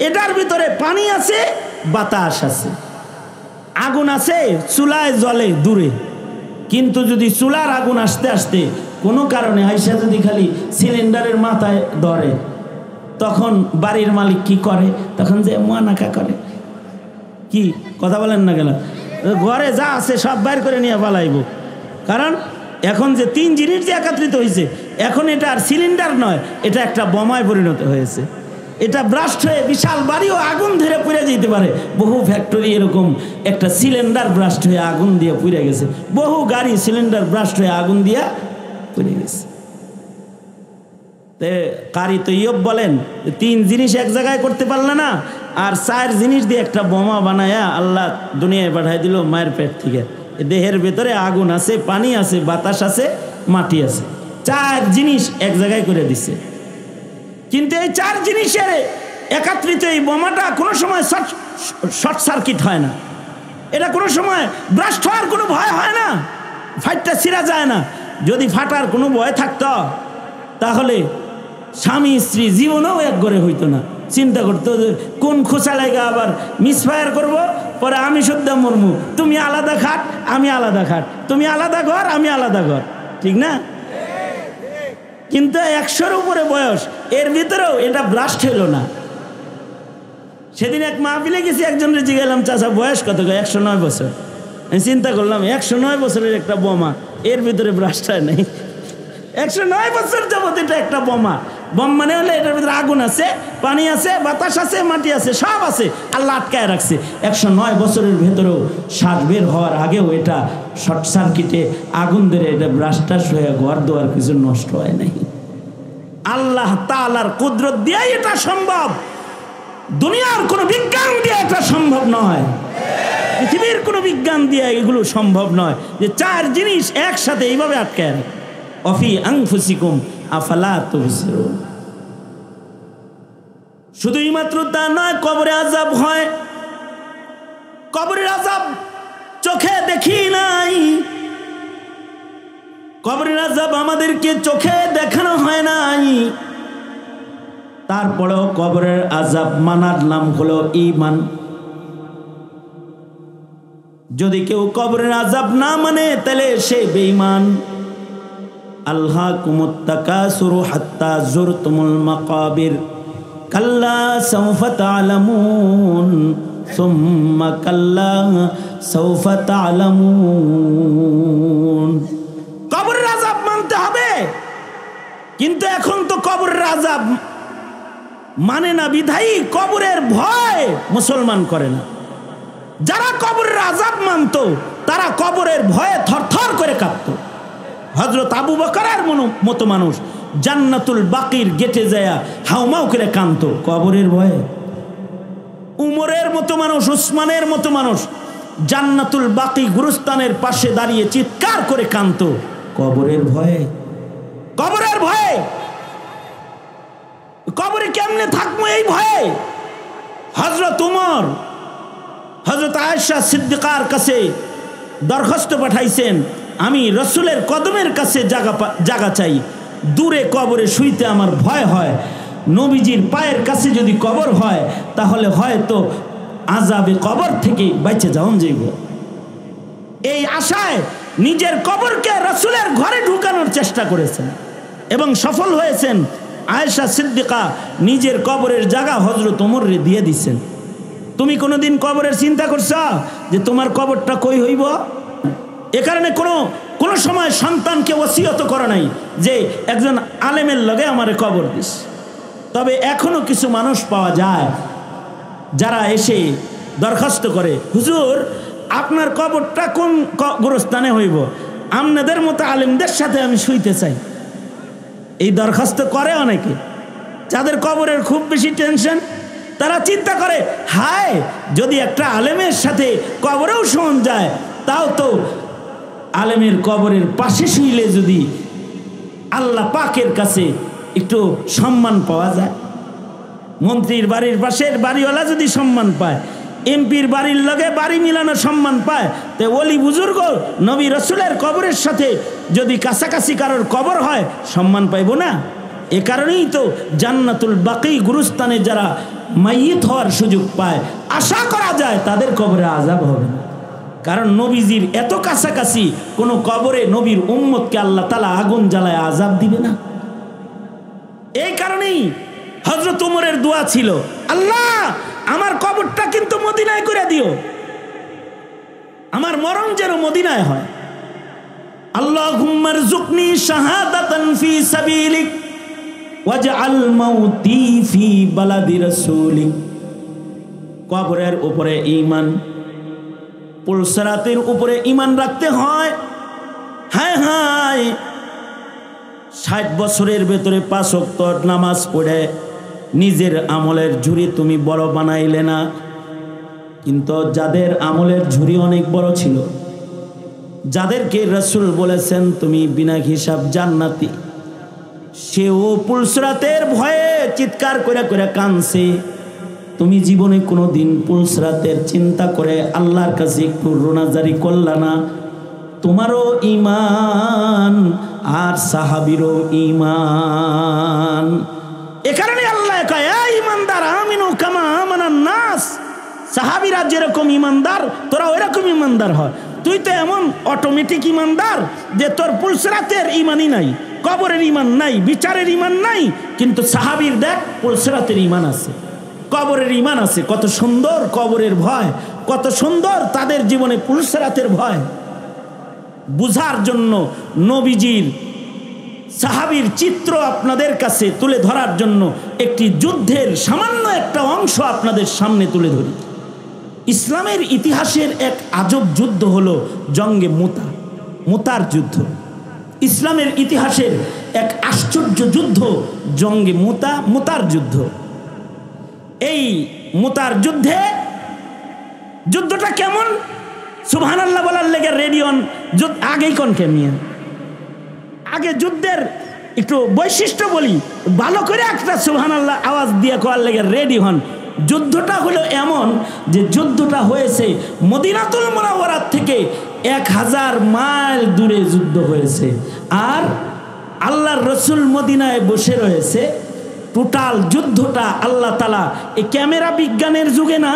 এটার ভিতরে পানি আছে, বাতাস আছে, আগুন আছে, চুলায় জ্বলে দূরে। কিন্তু যদি চুলার আগুন আসতে আসতে কোনো কারণে আইসা যদি খালি সিলিন্ডারের মাথায় ধরে, তখন বাড়ির মালিক কি করে? তখন যে মানাকা করে, কি কথা বলেন না কেন? ঘরে যা আছে সব বাইর করে নিয়ে পালাইব। কারণ এখন যে 3 জিনিস যে একত্রিত হয়েছে, এখন এটা আর সিলিন্ডার নয়, এটা একটা বোমায় পরিণত হয়েছে। এটা ব্রাস্ট হয়ে বিশাল বাড়িও আগুন ধরে পুড়ে যেতে পারে। বহু ফ্যাক্টরি এরকম একটা সিলিন্ডার ব্রাস্ট হয়ে আগুন দিয়ে পুড়ে গেছে, বহু গাড়ি সিলিন্ডার ব্রাস্ট হয়ে আগুন দিয়ে পুড়ে গেছে। কারি তৈয়ব বলেন 3 জিনিস এক জায়গায় করতে পারলে না, আর 4 জিনিস দিয়ে একটা বোমা বানায়া আল্লাহ দুনিয়ায় পাঠাই দিল মায়ের পেট থেকে। দেহের ভেতরে আগুন আছে, পানি আছে, বাতাস আছে, মাটি আছে, 4 জিনিস এক জায়গায় করে দিছে। কিন্তু এই 4 জিনিসের একত্রিত এই বোমাটা কোনো সময় শর্ট সার্কিট হয় না, এটা কোনো সময় ব্রাস্ট হওয়ার কোনো ভয় হয় না, ফাইটটা ছিঁড়া যায় না। যদি ফাটার কোনো ভয় থাকতো তাহলে স্বামী স্ত্রী জীবনেও এক ঘরে হইতো না। চিন্তা করতো যে কোন খোঁচা লাগা আবার মিসফায়ার করবো, পরে আমি শুদ্ধা মরমু, তুমি আলাদা খাট আমি আলাদা খাট, তুমি আলাদা ঘর আমি আলাদা ঘর, ঠিক না? কিন্তু 100-র উপরে বয়স, এর ভিতরেও এটা ব্লাস্ট হইল না। সেদিন এক মাহফিলে গেছি, একজনের জিজ্ঞাসলাম চাচা বয়স কত? 109 বছর। আমি চিন্তা করলাম 109 বছরের একটা বোমা, এর ভিতরে ব্লাস্ট হয় নাই। 109 বছর যাবত এটা একটা বোমা। বোম মানে হলে এটার ভিতরে আগুন আছে, পানি আছে, বাতাস আছে, মাটি আছে, সব আছে, আল্লাহ আটকায় রাখছে। 109 বছরের ভেতরেও শ্বাস বের হওয়ার আগেও এটা শর্ট সার্কিটে আগুন ধরে এটা ব্রাস্টাস হয়ে ঘর দোয়ার কিছু নষ্ট হয় নাই। আল্লাহ তাআলার কুদরত দিয়েই এটা সম্ভব, দুনিয়ার কোনো বিজ্ঞান দিয়ে এটা সম্ভব নয়, পৃথিবীর কোনো বিজ্ঞান দিয়ে এগুলো সম্ভব নয় যে 4 জিনিস একসাথে এইভাবে আটকায় রাখে। অফি আনফুসিকুম আফালা তুবসিরুন। শুধুই মাত্র তা নয়, কবরে আযাব হয়। কবরের আযাব চোখে দেখি নাই, কবরের আযাব আমাদেরকে চোখে দেখানো হয় নাই, তারপরেও কবরের আযাব মানার নাম হলো ঈমান। যদি কেউ কবরের আযাব না মানে তাহলে সে বেঈমান। আলহাকুমুত তাকাসুরু হাত্তা যুরতুমুল মাকাবির কাল্লা সাউফা তা'লামুন সুম্মা কাল্লা সাউফা তা'লামুন। কবরের আযাব মানতে হবে, কিন্তু এখন তো কবরের আযাব মানে না বিধায়ী কবরের ভয় মুসলমান করে না। যারা কবরের আযাব মানত তারা কবরের ভয়ে থরথর করে কাঁপত। হযরত আবু বকরের মতো মানুষ জান্নাতুল বাকির গেটে যায় হাউমাউ করে কাঁদত কবরের ভয়ে। উমরের মতো মানুষ, উসমানের মতো মানুষ জান্নাতুল বাকি গুরুস্থানের পাশে দাঁড়িয়ে চিৎকার করে কাঁদত কবরের ভয়ে। কবরের ভয়ে, কবরে কেমনে থাকবো এই ভয়ে। হযরত উমর হযরত আয়েশা সিদ্দিকার কাছে দরখাস্ত পাঠাইছেন, আমি রসুলের কদমের কাছে জায়গা চাই, দূরে কবরে শুইতে আমার ভয় হয়, নবীজির পায়ের কাছে যদি কবর হয় তাহলে হয়তো আযাবে কবর থেকে বেঁচে যাওয়া যাইব। এই আশায় নিজের কবরকে রসুলের ঘরে ঢুকানোর চেষ্টা করেছেন এবং সফল হয়েছেন। আয়েশা সিদ্দিকা নিজের কবরের জায়গা হযরত ওমরকে দিয়ে দিচ্ছেন। তুমি কোনোদিন কবরের চিন্তা করছো যে তোমার কবরটা কই হইব? এ কারণে কোনো সময় সন্তানকে ওসিয়ত করে নাই যে একজন আলেমের লগে আমারে কবর দিস। তবে এখনো কিছু মানুষ পাওয়া যায় যারা এসে দরখাস্ত করে, হুজুর আপনার কবরটা কোন গোরস্থানে হইব, আপনাদের মতো আলেমদের সাথে আমি শুইতে চাই। এই দরখাস্ত করে অনেকে, যাদের কবরের খুব বেশি টেনশন। তারা চিন্তা করে, হায় যদি একটা আলেমের সাথে কবরেও শোন যায়, তাও তো আলেমের কবরের পাশে শুইলে যদি আল্লাহ পাকের কাছে একটু সম্মান পাওয়া যায়। মন্ত্রীর বাড়ির পাশের বাড়িওয়ালা যদি সম্মান পায়, এমপির বাড়ির লগে বাড়ি মিলানো সম্মান পায়, তো ওলি বুজুর্গ নবী রসুলের কবরের সাথে যদি কাছাকাছি কারোর কবর হয় সম্মান পাইব না? এ কারণেই তো জান্নাতুল বাকি গুরুস্থানে যারা মাইয়িত হওয়ার সুযোগ পায়, আশা করা যায় তাদের কবরে আযাব হবে না। কারণ নবীজির এত কাছাকাছি কোনো কবরে নবীর উম্মতকে আল্লাহ তাআলা আগুন জ্বালায় আযাব দিবে না। এই কারণেই হযরত ওমরের দোয়া ছিল, আল্লাহ আমার কবরটা কিন্তু মদিনায় করে দিও, আমার মরণ যেন মদিনায় হয়। আল্লাহুম্মা রযুকনি শাহাদাতান ফি সাবিলিক ওয়াজআল মাউতি ফি বালাদি রাসূলিক। কবরের উপরে ঈমান, পুলসরাতের উপরে ঈমান রাখতে হয়। হায় হায় 60 বছরের ভেতরে 5 ওয়াক্ত নামাজ পড়ে নিজের আমলের ঝুড়ি তুমি বড় বানাইলে না। কিন্তু যাদের আমলের ঝুড়ি অনেক বড় ছিল, যাদেরকে রাসূল বলেছেন তুমি বিনা হিসাব জান্নাতি, সেও পুলসরাতের ভয়ে চিৎকার করে করে কাঁদছে। তুমি জীবনে কোনোদিন পুলসরাতের চিন্তা করে আল্লাহর কাছে একটু রোনাজারি করলা না? তোমারও ঈমান আর সাহাবীরও ঈমান। এ কারণে আল্লাহ কয়, এ ঈমানদার আমিনু কামা আমানান নাস। সাহাবীরা যেরকম ঈমানদার তোরা ওইরকম ঈমানদার হয়। তুই তো এমন অটোমেটিক ঈমানদার যে তোর পুলসরাতের ঈমানই নাই, কবরের ঈমান নাই, বিচারের ঈমান নাই, কিন্তু সাহাবীর দেখ পুলসরাতের ঈমান আছে, কবরের ঈমান আছে। কত সুন্দর কবরের ভয়, কত সুন্দর তাদের জীবনে পুলসরাতের ভয়। বুঝার জন্য নবীজির সাহাবীর চিত্র আপনাদের কাছে তুলে ধরার জন্য একটি যুদ্ধের সামান্য একটা অংশ আপনাদের সামনে তুলে ধরি। ইসলামের ইতিহাসের এক আজব যুদ্ধ হলো জঙ্গে মুতা, মুতার যুদ্ধ। ইসলামের ইতিহাসের এক আশ্চর্য যুদ্ধ জঙ্গে মুতা, মুতার যুদ্ধ। এই মুতার যুদ্ধে, যুদ্ধটা কেমন? সুবহানাল্লাহ বলার লেগে রেডিয়ন আগেই কোন কেমিয়া আগে যুদ্ধের একটু বৈশিষ্ট্য বলি, ভালো করে একটা সুবহানাল্লাহ আওয়াজ দিয়ে কোয়ার লেগে রেডি হন। যুদ্ধটা হলো এমন যে যুদ্ধটা হয়েছে মদিনাতুল মুনাওয়ারা থেকে 1000 মাইল দূরে যুদ্ধ হয়েছে, আর আল্লাহর রসুল মদিনায় বসে রয়েছে। টোটাল যুদ্ধটা আল্লাহ তাআলা এই ক্যামেরা বিজ্ঞানের যুগে না,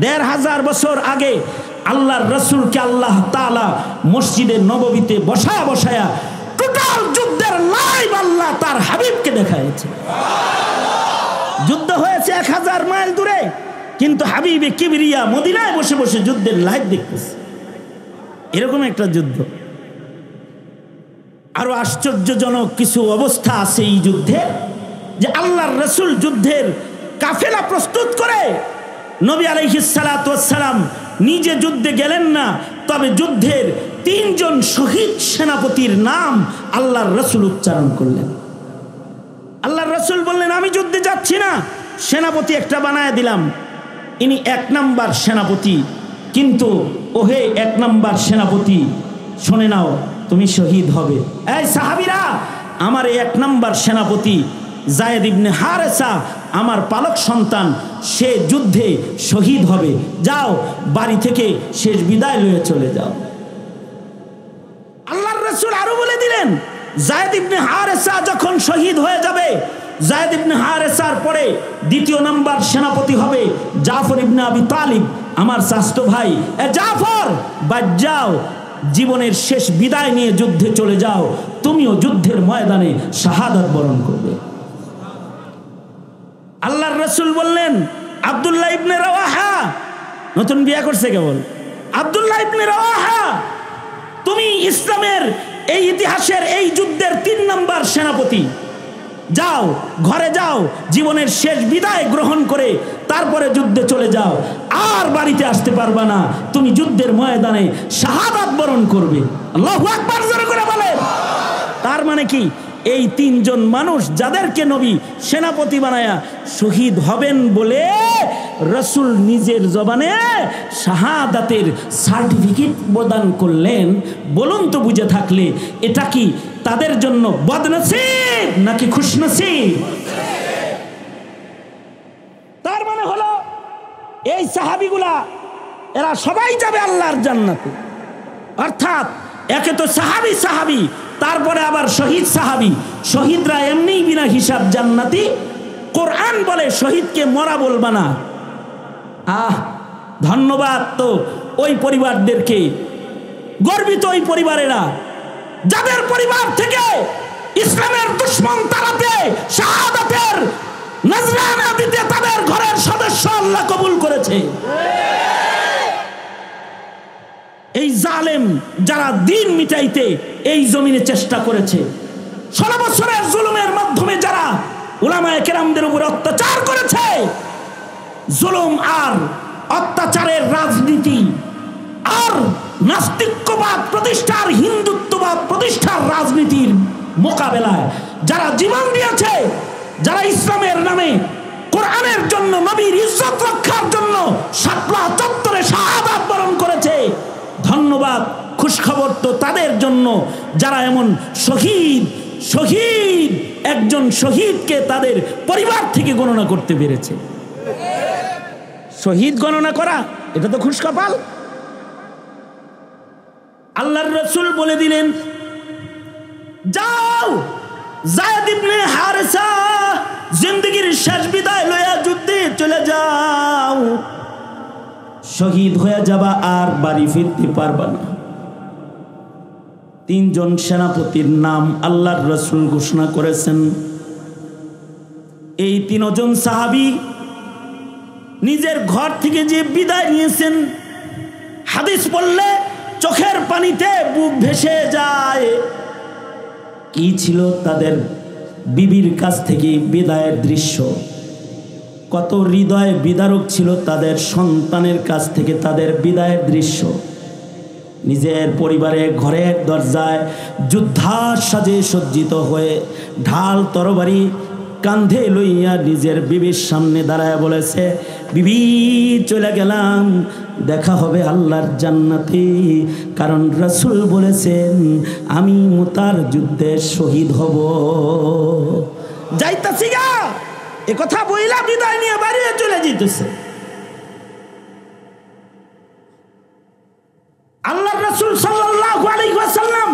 1500 বছর আগে আল্লাহর রসুলকে আল্লাহ তাআলা মসজিদে নববীতে বসায়া টোটাল যুদ্ধের লাইভ আল্লাহ তার হাবিবকে দেখাইছে। যুদ্ধ হয়েছে 1000 মাইল দূরে, কিন্তু হাবিবে কিবরিয়া মদিনায় বসে বসে যুদ্ধের লাইভ দেখতেছে। এরকম একটা যুদ্ধ। আরো আশ্চর্যজনক কিছু অবস্থা আছে এই যুদ্ধে, যে আল্লাহর রসুল যুদ্ধের কাফেলা প্রস্তুত করে নবী আলাইহিস সালাতু ওয়াস সালাম নিজে যুদ্ধে গেলেন না, তবে যুদ্ধের 3 জন শহীদ সেনাপতির নাম আল্লাহর রাসূল উচ্চারণ করলেন। আল্লাহর রাসূল বললেন, আমি যুদ্ধে যাচ্ছি না, সেনাপতি একটা বানায় দিলাম, ইনি 1 নাম্বার সেনাপতি। কিন্তু ওহে 1 নাম্বার সেনাপতি, শুনে নাও, তুমি শহীদ হবে। এই সাহাবীরা, আমার 1 নাম্বার সেনাপতি যায়েদ ইবনে হারেসা আমার পালক সন্তান, সে যুদ্ধে শহীদ হবে, যাও বাড়ি থেকে শেষ বিদায় লয়ে চলে যাও। আল্লাহর রাসূল আরো বলে দিলেন, যায়েদ ইবনে হারেসা যখন শহীদ হয়ে যাবে, যায়েদ ইবনে হারেসার পরে 2 নাম্বার সেনাপতি হবে জাফর ইবনে আবি তালিব, আমার চাচতো ভাই। জাফর, বাদ যাও, জীবনের শেষ বিদায় নিয়ে যুদ্ধে চলে যাও, তুমিও যুদ্ধের ময়দানে শাহাদাত বরণ করবে। আল্লাহর রাসূল বললেন, আব্দুল্লাহ ইবনে রাওয়াহা, নতুন বিয়ে করছে কেবল, আব্দুল্লাহ ইবনে রাওয়াহা, তুমি ইসলামের এই ইতিহাসের এই যুদ্ধের 3 নাম্বার সেনাপতি, যাও ঘরে যাও, জীবনের শেষ বিদায় গ্রহণ করে তারপরে যুদ্ধে চলে যাও, আর বাড়িতে আসতে পারবা না, তুমি যুদ্ধের ময়দানে শাহাদাত বরণ করবে। আল্লাহু আকবার, জোরে করে বলেন। তার মানে কি, এই 3 জন মানুষ যাদেরকে নবী সেনাপতি বানায়া শহীদ হবেন বলে রাসূল নিজের জবানে শাহাদাতের সার্টিফিকেট প্রদান করলেন। বলুন তো বুঝে থাকলে, এটা কি তাদের জন্য বদনসিব নাকি খুশনসিব? তার মানে হলো এই সাহাবীগুলা এরা সবাই যাবে আল্লাহর জান্নাতে। অর্থাৎ একে তো সাহাবী সাহাবী, তারপরে আবার শহীদ সাহাবী। শহীদরা এমনিই বিনা হিসাব জান্নাতি। কোরআন বলে শহীদকে মরা বলবা না। ধন্যবাদ তো ওই পরিবারদেরকে, গর্বিত ওই পরিবারেরা যাদের পরিবার থেকে ইসলামের দুশমন তাড়াতে শাহাদাতের নজরানা দিতে তাদের ঘরের সদস্য আল্লাহ কবুল করেছে। এই জালেম যারা দিন মিটাইতে এই জমিনে চেষ্টা করেছে, 16 বছরের জুলুমের মাধ্যমে যারা উলামায়ে কেরামদের উপর অত্যাচার করেছে, জুলুম আর অত্যাচারের রাজনীতি আর নাস্তিক্যবাদ প্রতিষ্ঠার, হিন্দুত্ববাদ প্রতিষ্ঠার রাজনীতির মোকাবেলায় যারা জীবন দিয়েছে, যারা ইসলামের নামে কোরআনের জন্য, নবীর ইজ্জত রক্ষার জন্য শাপলা চত্বরে শাহাদাত বরণ করেছে, ধন্যবাদ। খুশখবর তো তাদের জন্য যারা এমন শহীদ একজন শহীদকে তাদের পরিবার থেকে গণনা করতে পেরেছে। শহীদ গণনা করা, এটা তো খুশকপাল। আল্লাহর রাসূল বলে দিলেন, যাও যায়েদ ইবনে হারেসা জিন্দেগীর শেষ বিদায় লইয়া যুদ্ধে চলে যাও, শহীদ হয়ে যাবা, আর বাড়ি ফিরতে পারবা না। 3 জন সেনাপতির নাম আল্লাহর রাসূল ঘোষণা করেছেন। এই 3 জন সাহাবী নিজের ঘর থেকে যে বিদায় নিয়েছেন, হাদিস পড়লে চোখের পানিতে বুক ভেসে যায়। কি ছিল তাদের বিবির কাছ থেকে বিদায়ের দৃশ্য, কত হৃদয় বিদারক ছিল তাদের সন্তানের কাছ থেকে তাদের বিদায়ের দৃশ্য। নিজের পরিবারে ঘরের দরজায় যুদ্ধার সাজে সজ্জিত হয়ে ঢাল তরবারি কাঁধে লইয়া নিজের বিবির সামনে দাঁড়ায় বলেছে, বিবি চলে গেলাম, দেখা হবে আল্লাহর জান্নাতে, কারণ রাসূল বলেছেন আমি মুতার যুদ্ধে শহীদ হব। যাইতাছি গা, এ কথা বইলা বিদায় নিয়ে বাড়িতে চলে যেতেছে। আল্লাহর রাসূল সাল্লাল্লাহু আলাইহি ওয়াসাল্লাম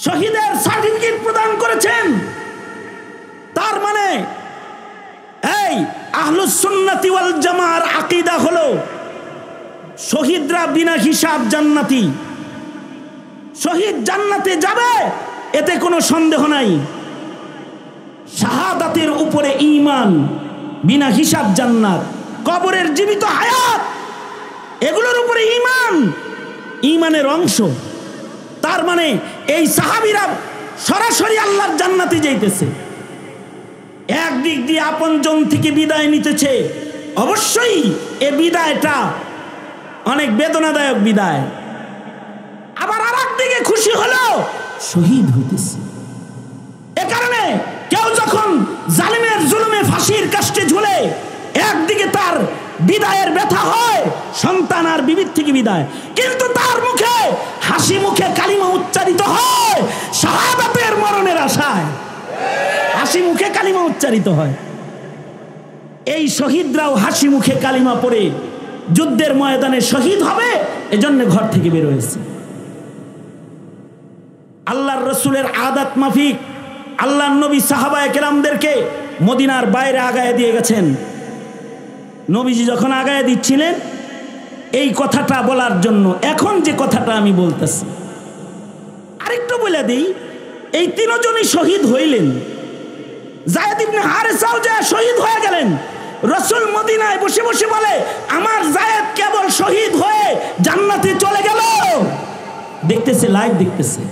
শহীদের সার্টিফিকেট প্রদান করেছেন। তার মানে এই আহলুস সুন্নাতি ওয়াল জামার আকীদা হলো শহীদরা বিনা হিসাব জান্নাতি। শহীদ জান্নাতে যাবে, এতে কোনো সন্দেহ নাই। শাহাদাতের উপরে ঈমান, বিনা হিসাব জান্নাত। কবরের জীবিত হায়াত, এগুলোর উপরে ঈমান, ঈমানের অংশ। তার মানে এই সাহাবীরা সরাসরি আল্লাহর জান্নাতে যাইতেছে। একদিক দিয়ে আপনজন থেকে বিদায় নিতেছে, অবশ্যই এ বিদায়টা অনেক বেদনাদায়ক বিদায়। আবার আর একদিকে খুশি হলো শহীদ হইতেছে। এ কারণে কেউ যখন জালিমের জুলুমে ফাঁসির কাষ্টে ঝুলে একদিকে তার বিদায়ের ব্যথা হয়, সন্তান আর বিবির থেকে বিদায়, কিন্তু তার মুখে হাসি মুখে কালিমা উচ্চারিত হয় শাহাদাতের মরণের আশায়, হাসি মুখে কালিমা উচ্চারিত হয়। এই শহীদরাও হাসি মুখে কালিমা পড়ে যুদ্ধের ময়দানে শহীদ হবে, এজন্য ঘর থেকে বের হয়েছে। আল্লাহর রসুলের আদাত মাফিক আল্লাহর নবী সাহাবায়ে কেরামদেরকে মদিনার বাইরে আগায় দিয়ে গেছেন। নবীজি যখন আগায় দিচ্ছিলেন এই কথাটা বলার জন্য, এখন যে কথাটা আমি বলতেছি আরেকটু বলে দিই, এই তিনজনই শহীদ হইলেন। যায়েদ ইবনে হারেসাও যে শহীদ হয়ে গেলেন। রাসূল মদিনায় বসে বসে বলে, আমার যায়েদ কেবল শহীদ হয়ে জান্নাতে চলে গেল। দেখতেছে, লাইভ দেখতেছে।